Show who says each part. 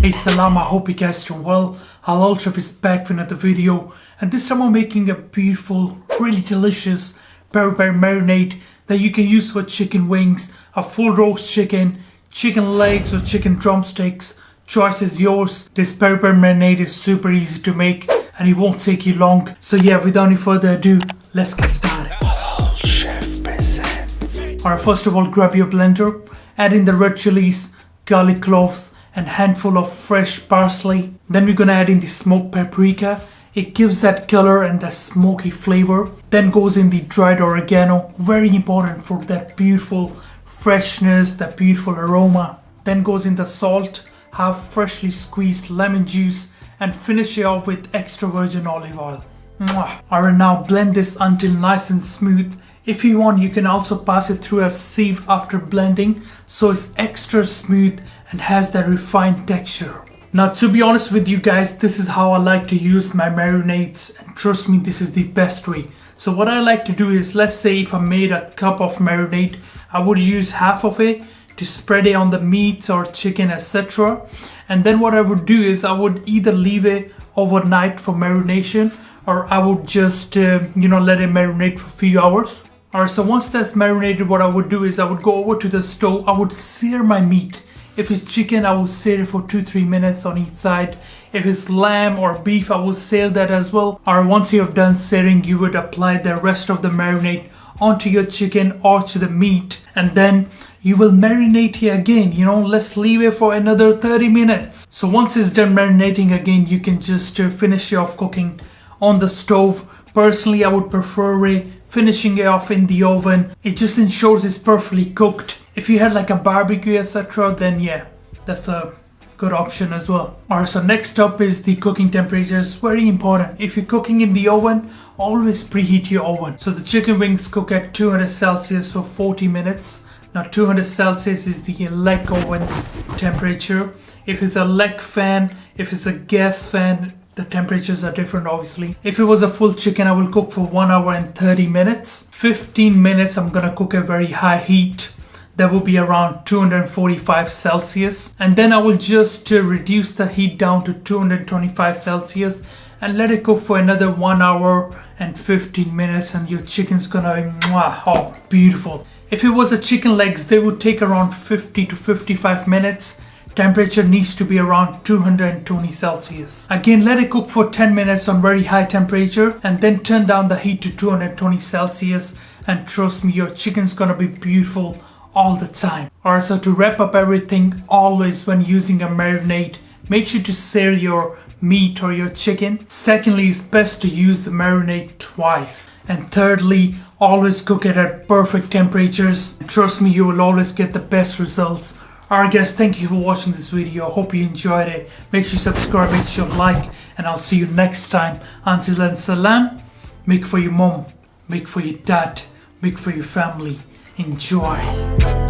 Speaker 1: Hey salam, I hope you guys doing well. Halal Chef is back with another video, and this time I'm making a beautiful, really delicious peri peri marinade that you can use for chicken wings, a full roast chicken, chicken legs or chicken drumsticks. Choice is yours. This peri peri marinade is super easy to make and it won't take you long. So yeah, without any further ado, let's get started. Halal Chef presents. Alright, first of all, grab your blender, add in the red chilies, garlic cloves, and handful of fresh parsley. Then we're gonna add in the smoked paprika. It gives that color and that smoky flavor. Then goes in the dried oregano, very important for that beautiful freshness, that beautiful aroma. Then goes in the salt, half freshly squeezed lemon juice, and finish it off with extra virgin olive oil. Alright, now blend this until nice and smooth. If you want, you can also pass it through a sieve after blending, so it's extra smooth and has that refined texture. Now, to be honest with you guys, this is how I like to use my marinades, and trust me, this is the best way. So what I like to do is, let's say if I made a cup of marinade, I would use half of it to spread it on the meats or chicken, etc. And then what I would do is I would either leave it overnight for marination, or I would just let it marinate for a few hours. Alright, so once that's marinated, what I would do is I would go over to the stove, I would sear my meat. If it's chicken, I will sear it for 2-3 minutes on each side. If it's lamb or beef, I will sear that as well. Or once you have done searing, you would apply the rest of the marinade onto your chicken or to the meat. And then you will marinate it again. Let's leave it for another 30 minutes. So once it's done marinating again, you can just finish it off cooking on the stove. Personally, I would prefer finishing it off in the oven. It just ensures it's perfectly cooked. If you had like a barbecue, etc., then yeah, that's a good option as well. Alright, so next up is the cooking temperature. It's very important. If you're cooking in the oven, always preheat your oven. So the chicken wings cook at 200 Celsius for 40 minutes. Now 200 Celsius is the leg oven temperature. If it's a leg fan, if it's a gas fan, the temperatures are different obviously. If it was a full chicken, I will cook for 1 hour and 30 minutes. 15 minutes I'm gonna cook at very high heat. That will be around 245 Celsius. And then I will just reduce the heat down to 225 Celsius and let it cook for another 1 hour and 15 minutes, and your chicken's gonna be beautiful. If it was a chicken legs, they would take around 50 to 55 minutes. Temperature needs to be around 220 Celsius. Again, let it cook for 10 minutes on very high temperature and then turn down the heat to 220 Celsius, and trust me, your chicken's gonna be beautiful all the time. Alright, so to wrap up everything, always when using a marinade, make sure to sear your meat or your chicken. Secondly, it's best to use the marinade twice. And thirdly, always cook it at perfect temperatures. Trust me, you will always get the best results. Alright guys, thank you for watching this video. I hope you enjoyed it. Make sure you subscribe, make sure you like, and I'll see you next time. Until then, salam. Make for your mom, make for your dad, make for your family. Enjoy.